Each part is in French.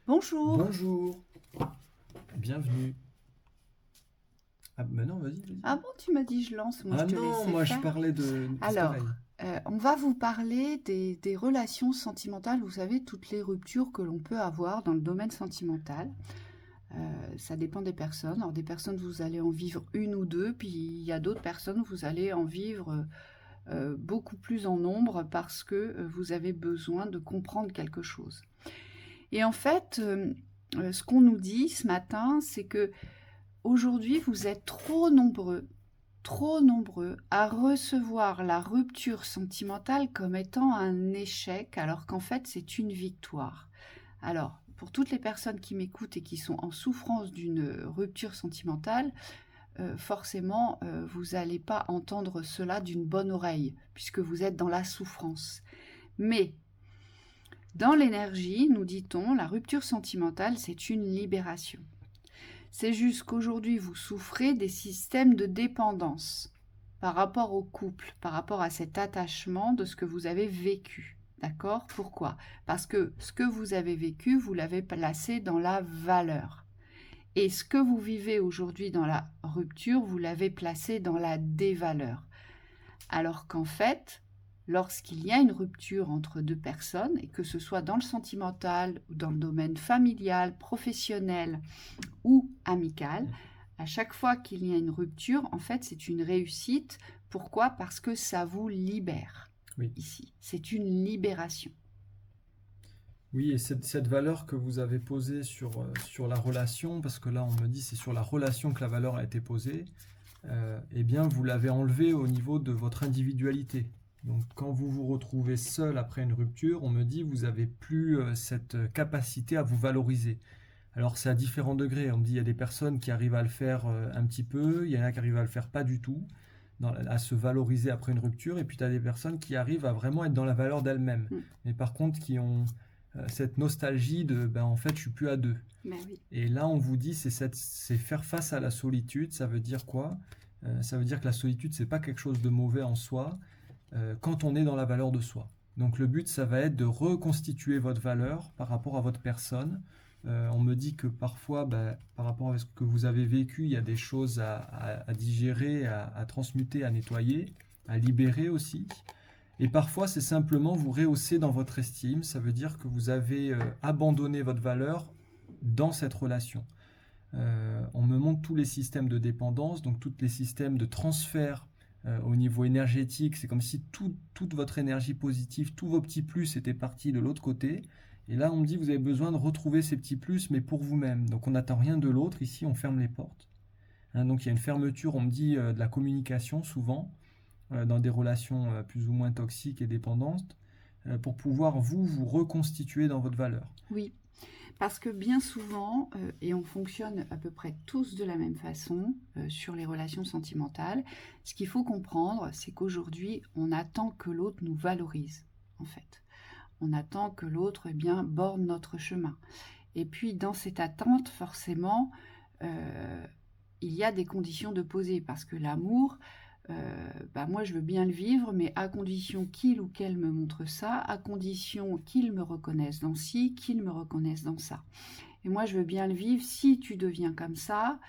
Bonjour. Bonjour, bienvenue. Ah, mais non, vas-y. Ah bon, tu m'as dit je lance, moi je Ah te non, laissais moi je faire. parlais de... C'est Alors, pareil. on va vous parler des relations sentimentales, vous savez, toutes les ruptures que l'on peut avoir dans le domaine sentimental. Ça dépend des personnes. Alors, des personnes, vous allez en vivre une ou deux, puis il y a d'autres personnes, vous allez en vivre beaucoup plus en nombre parce que vous avez besoin de comprendre quelque chose. Et en fait, ce qu'on nous dit ce matin, c'est que aujourd'hui, vous êtes trop nombreux à recevoir la rupture sentimentale comme étant un échec, alors qu'en fait, c'est une victoire. Alors, pour toutes les personnes qui m'écoutent et qui sont en souffrance d'une rupture sentimentale, forcément, vous n'allez pas entendre cela d'une bonne oreille, puisque vous êtes dans la souffrance. Mais dans l'énergie, nous dit-on, la rupture sentimentale, c'est une libération. C'est juste qu'aujourd'hui, vous souffrez des systèmes de dépendance par rapport au couple, par rapport à cet attachement de ce que vous avez vécu. D'accord? Pourquoi? Parce que ce que vous avez vécu, vous l'avez placé dans la valeur. Et ce que vous vivez aujourd'hui dans la rupture, vous l'avez placé dans la dévaleur. Alors qu'en fait, lorsqu'il y a une rupture entre deux personnes, et que ce soit dans le sentimental, ou dans le domaine familial, professionnel ou amical, à chaque fois qu'il y a une rupture, en fait, c'est une réussite. Pourquoi? Parce que ça vous libère. Oui. Ici, c'est une libération. Oui, et cette valeur que vous avez posée sur la relation, parce que là on me dit c'est sur la relation que la valeur a été posée, eh bien vous l'avez enlevée au niveau de votre individualité. Donc quand vous vous retrouvez seul après une rupture, on me dit vous n'avez plus cette capacité à vous valoriser. Alors c'est à différents degrés. On me dit il y a des personnes qui arrivent à le faire un petit peu, il y en a qui arrivent à le faire pas du tout, à se valoriser après une rupture, et puis tu as des personnes qui arrivent à vraiment être dans la valeur d'elles-mêmes. Mais par contre qui ont cette nostalgie de ben en fait je suis plus à deux. Ben oui. Et là on vous dit c'est faire face à la solitude. Ça veut dire quoi? Ça veut dire que la solitude c'est pas quelque chose de mauvais en soi quand on est dans la valeur de soi. Donc le but, ça va être de reconstituer votre valeur par rapport à votre personne. On me dit que parfois, par rapport à ce que vous avez vécu, il y a des choses à digérer, à transmuter, à nettoyer, à libérer aussi. Et parfois, c'est simplement vous rehausser dans votre estime. Ça veut dire que vous avez abandonné votre valeur dans cette relation. On me montre tous les systèmes de dépendance, donc tous les systèmes de transfert au niveau énergétique. C'est comme si toute votre énergie positive, tous vos petits plus étaient partis de l'autre côté. Et là, on me dit, vous avez besoin de retrouver ces petits plus, mais pour vous-même. Donc on n'attend rien de l'autre. Ici, on ferme les portes. Hein, donc il y a une fermeture, on me dit, de la communication souvent, dans des relations plus ou moins toxiques et dépendantes, pour pouvoir vous reconstituer dans votre valeur. Oui. Parce que bien souvent, et on fonctionne à peu près tous de la même façon sur les relations sentimentales, ce qu'il faut comprendre, c'est qu'aujourd'hui, on attend que l'autre nous valorise, en fait. On attend que l'autre, borne notre chemin. Et puis, dans cette attente, forcément, il y a des conditions de poser, parce que l'amour, moi je veux bien le vivre, mais à condition qu'il ou qu'elle me montre ça, à condition qu'il me reconnaisse dans ci, qu'il me reconnaisse dans ça. Et moi je veux bien le vivre si tu deviens comme ça,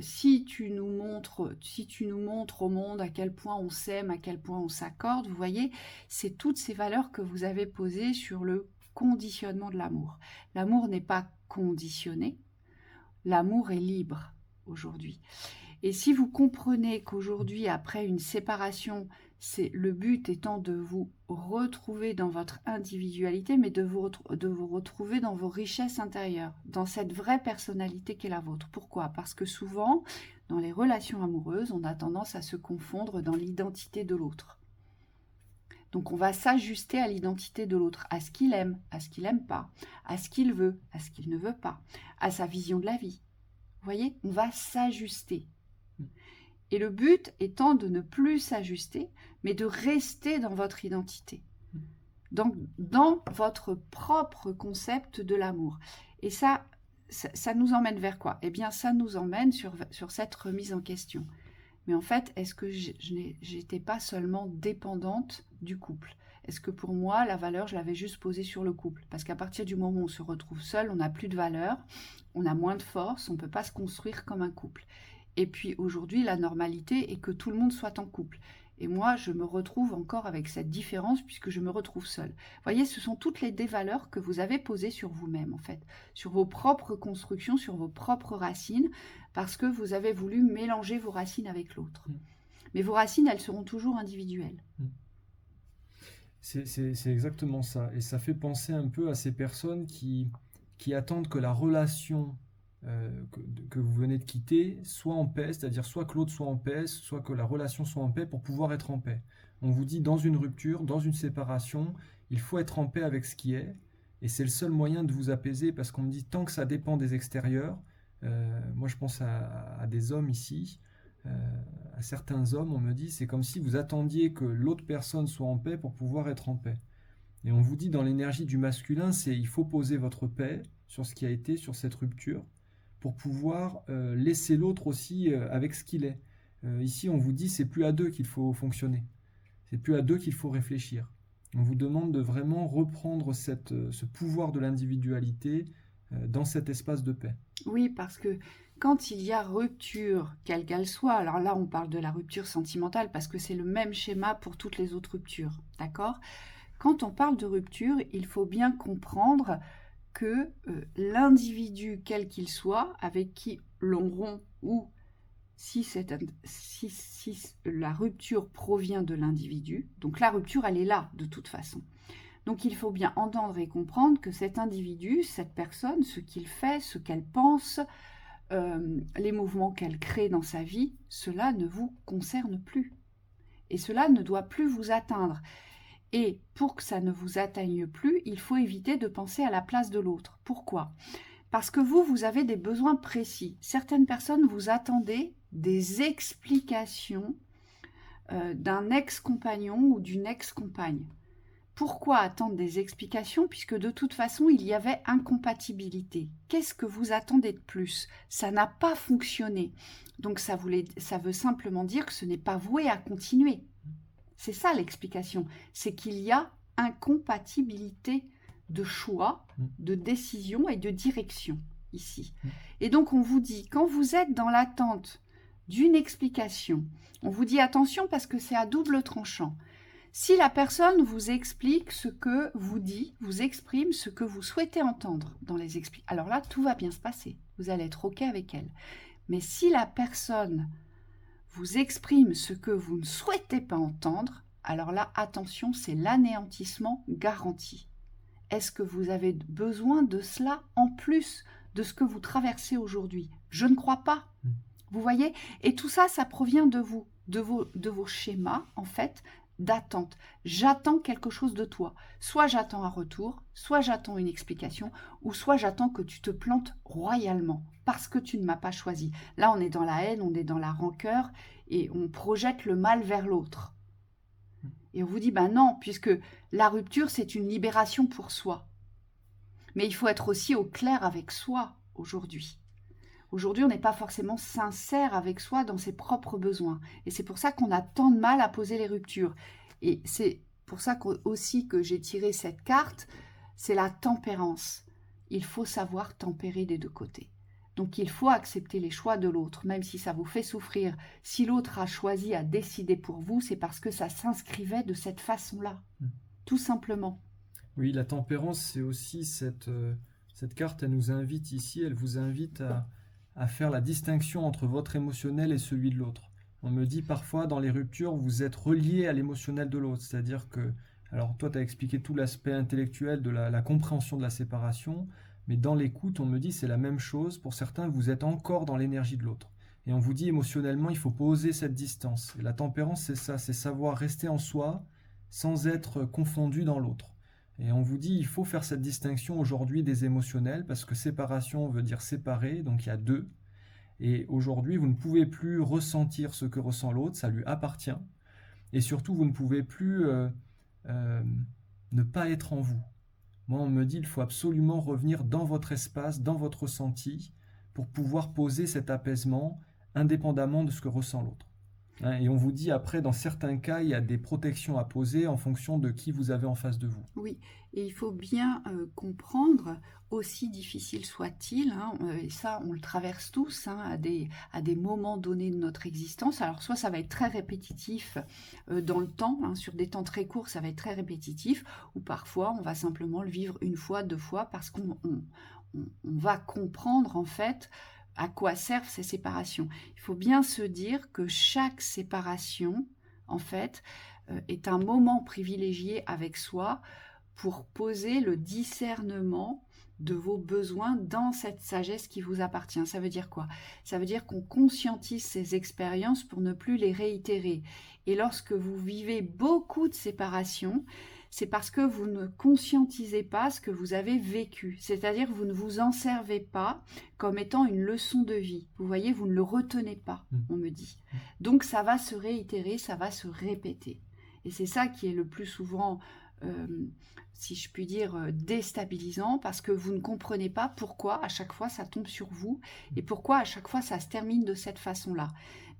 si tu nous montres au monde à quel point on s'aime, à quel point on s'accorde. Vous voyez, c'est toutes ces valeurs que vous avez posées sur le conditionnement de l'amour. L'amour n'est pas conditionné, l'amour est libre aujourd'hui. Et si vous comprenez qu'aujourd'hui, après une séparation, c'est le but étant de vous retrouver dans votre individualité, mais de vous retrouver dans vos richesses intérieures, dans cette vraie personnalité qu'est la vôtre. Pourquoi? Parce que souvent, dans les relations amoureuses, on a tendance à se confondre dans l'identité de l'autre. Donc on va s'ajuster à l'identité de l'autre, à ce qu'il aime, à ce qu'il n'aime pas, à ce qu'il veut, à ce qu'il ne veut pas, à sa vision de la vie. Vous voyez, on va s'ajuster. Et le but étant de ne plus s'ajuster, mais de rester dans votre identité, dans votre propre concept de l'amour. Et ça nous emmène vers quoi? Eh bien, ça nous emmène sur cette remise en question. Mais en fait, est-ce que j'étais pas seulement dépendante du couple? Est-ce que pour moi, la valeur, je l'avais juste posée sur le couple? Parce qu'à partir du moment où on se retrouve seul, on n'a plus de valeur, on a moins de force, on ne peut pas se construire comme un couple. Et puis aujourd'hui, la normalité est que tout le monde soit en couple. Et moi, je me retrouve encore avec cette différence puisque je me retrouve seule. Vous voyez, ce sont toutes les dévaleurs que vous avez posées sur vous-même, en fait, sur vos propres constructions, sur vos propres racines, parce que vous avez voulu mélanger vos racines avec l'autre. Mais vos racines, elles seront toujours individuelles. C'est exactement ça. Et ça fait penser un peu à ces personnes qui attendent que la relation que vous venez de quitter soit en paix, c'est-à-dire soit que l'autre soit en paix, soit que la relation soit en paix pour pouvoir être en paix. On vous dit dans une rupture, dans une séparation, il faut être en paix avec ce qui est, et c'est le seul moyen de vous apaiser parce qu'on me dit tant que ça dépend des extérieurs, moi je pense à des hommes ici, à certains hommes, on me dit c'est comme si vous attendiez que l'autre personne soit en paix pour pouvoir être en paix. Et on vous dit dans l'énergie du masculin, c'est il faut poser votre paix sur ce qui a été, sur cette rupture, pour pouvoir laisser l'autre aussi avec ce qu'il est. Ici, on vous dit c'est plus à deux qu'il faut fonctionner. C'est plus à deux qu'il faut réfléchir. On vous demande de vraiment reprendre ce pouvoir de l'individualité dans cet espace de paix. Oui, parce que quand il y a rupture, quelle qu'elle soit, alors là on parle de la rupture sentimentale parce que c'est le même schéma pour toutes les autres ruptures, d'accord? Quand on parle de rupture, il faut bien comprendre que l'individu, quel qu'il soit, avec qui l'on rompt ou si la rupture provient de l'individu, donc la rupture, elle est là de toute façon. Donc il faut bien entendre et comprendre que cet individu, cette personne, ce qu'il fait, ce qu'elle pense, les mouvements qu'elle crée dans sa vie, cela ne vous concerne plus. Et cela ne doit plus vous atteindre. Et pour que ça ne vous atteigne plus, il faut éviter de penser à la place de l'autre. Pourquoi ? Parce que vous avez des besoins précis. Certaines personnes, vous attendez des explications d'un ex-compagnon ou d'une ex-compagne. Pourquoi attendre des explications puisque de toute façon, il y avait incompatibilité? Qu'est-ce que vous attendez de plus? Ça n'a pas fonctionné. Donc ça veut simplement dire que ce n'est pas voué à continuer. C'est ça l'explication. C'est qu'il y a incompatibilité de choix, de décision et de direction ici. Et donc on vous dit, quand vous êtes dans l'attente d'une explication, on vous dit attention parce que c'est à double tranchant. Si la personne vous explique ce que vous dit, vous exprime ce que vous souhaitez entendre dans les explications, alors là, tout va bien se passer. Vous allez être OK avec elle. Mais si la personne vous exprime ce que vous ne souhaitez pas entendre, alors là, attention, c'est l'anéantissement garanti. Est-ce que vous avez besoin de cela en plus de ce que vous traversez aujourd'hui? Je ne crois pas. Vous voyez? Et tout ça, ça provient de vous, de vos schémas, en fait, d'attente. J'attends quelque chose de toi. Soit j'attends un retour, soit j'attends une explication, ou soit j'attends que tu te plantes royalement parce que tu ne m'as pas choisi. Là, on est dans la haine, on est dans la rancœur et on projette le mal vers l'autre. Et on vous dit, ben non, puisque la rupture, c'est une libération pour soi. Mais il faut être aussi au clair avec soi aujourd'hui. Aujourd'hui, on n'est pas forcément sincère avec soi dans ses propres besoins. Et c'est pour ça qu'on a tant de mal à poser les ruptures. Et c'est pour ça aussi que j'ai tiré cette carte, c'est la tempérance. Il faut savoir tempérer des deux côtés. Donc il faut accepter les choix de l'autre, même si ça vous fait souffrir. Si l'autre a choisi, a décidé pour vous, c'est parce que ça s'inscrivait de cette façon-là. Tout simplement. Oui, la tempérance, c'est aussi cette carte, elle nous invite ici, elle vous invite à faire la distinction entre votre émotionnel et celui de l'autre. On me dit parfois dans les ruptures, vous êtes relié à l'émotionnel de l'autre, c'est-à-dire que, alors toi tu as expliqué tout l'aspect intellectuel de la compréhension de la séparation, mais dans l'écoute, on me dit c'est la même chose, pour certains vous êtes encore dans l'énergie de l'autre. Et on vous dit émotionnellement, il faut poser cette distance. Et la tempérance, c'est ça, c'est savoir rester en soi sans être confondu dans l'autre. Et on vous dit, il faut faire cette distinction aujourd'hui des émotionnels, parce que séparation veut dire séparer, donc il y a deux. Et aujourd'hui, vous ne pouvez plus ressentir ce que ressent l'autre, ça lui appartient. Et surtout, vous ne pouvez plus ne pas être en vous. Moi, on me dit, il faut absolument revenir dans votre espace, dans votre ressenti, pour pouvoir poser cet apaisement indépendamment de ce que ressent l'autre. Hein, et on vous dit après, dans certains cas, il y a des protections à poser en fonction de qui vous avez en face de vous. Oui, et il faut bien comprendre, aussi difficile soit-il, hein, et ça on le traverse tous hein, à des moments donnés de notre existence. Alors soit ça va être très répétitif dans le temps, hein, sur des temps très courts ça va être très répétitif, ou parfois on va simplement le vivre une fois, deux fois, parce on va comprendre en fait à quoi servent ces séparations. Il faut bien se dire que chaque séparation, en fait, est un moment privilégié avec soi pour poser le discernement de vos besoins dans cette sagesse qui vous appartient. Ça veut dire quoi? Ça veut dire qu'on conscientise ces expériences pour ne plus les réitérer. Et lorsque vous vivez beaucoup de séparations, c'est parce que vous ne conscientisez pas ce que vous avez vécu. C'est-à-dire que vous ne vous en servez pas comme étant une leçon de vie. Vous voyez, vous ne le retenez pas, on me dit. Donc ça va se réitérer, ça va se répéter. Et c'est ça qui est le plus souvent, si je puis dire, déstabilisant, parce que vous ne comprenez pas pourquoi à chaque fois ça tombe sur vous et pourquoi à chaque fois ça se termine de cette façon-là.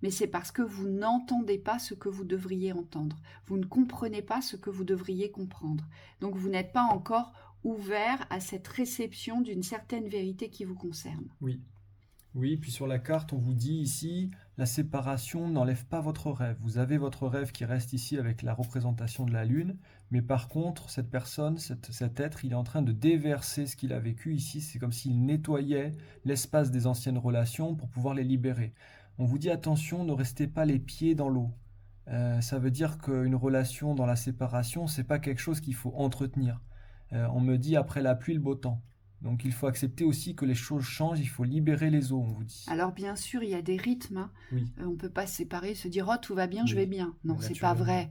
Mais c'est parce que vous n'entendez pas ce que vous devriez entendre. Vous ne comprenez pas ce que vous devriez comprendre. Donc vous n'êtes pas encore ouvert à cette réception d'une certaine vérité qui vous concerne. Oui. Oui, puis sur la carte, on vous dit ici, la séparation n'enlève pas votre rêve. Vous avez votre rêve qui reste ici avec la représentation de la Lune, mais par contre, cette personne, cet être, il est en train de déverser ce qu'il a vécu ici. C'est comme s'il nettoyait l'espace des anciennes relations pour pouvoir les libérer. On vous dit attention, ne restez pas les pieds dans l'eau. Ça veut dire qu'une relation dans la séparation, c'est pas quelque chose qu'il faut entretenir. On me dit après la pluie, le beau temps. Donc il faut accepter aussi que les choses changent, il faut libérer les eaux, on vous dit. Alors bien sûr, il y a des rythmes. Hein. Oui. On ne peut pas se séparer, se dire « Oh, tout va bien, je Oui. vais bien ». Non, c'est pas Naturellement. vrai.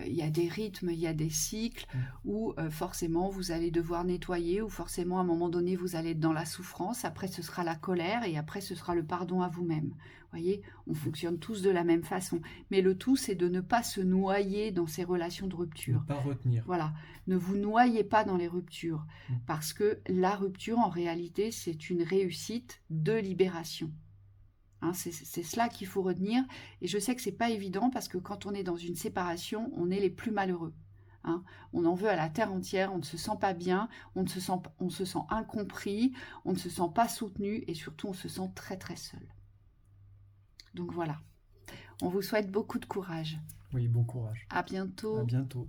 Il y a des rythmes, il y a des cycles où forcément vous allez devoir nettoyer, ou forcément à un moment donné vous allez être dans la souffrance, après ce sera la colère et après ce sera le pardon à vous-même. Vous voyez, on fonctionne tous de la même façon. Mais le tout, c'est de ne pas se noyer dans ces relations de Ne rupture. pas retenir. Voilà, ne vous noyez pas dans les ruptures, parce que la rupture, en réalité, c'est une réussite de libération. Hein, c'est cela qu'il faut retenir, et je sais que c'est pas évident, parce que quand on est dans une séparation, on est les plus malheureux. Hein. On en veut à la terre entière, on ne se sent pas bien, on se sent incompris, on ne se sent pas soutenu, et surtout on se sent très très seul. Donc voilà, on vous souhaite beaucoup de courage. Oui, bon courage. À bientôt. À bientôt.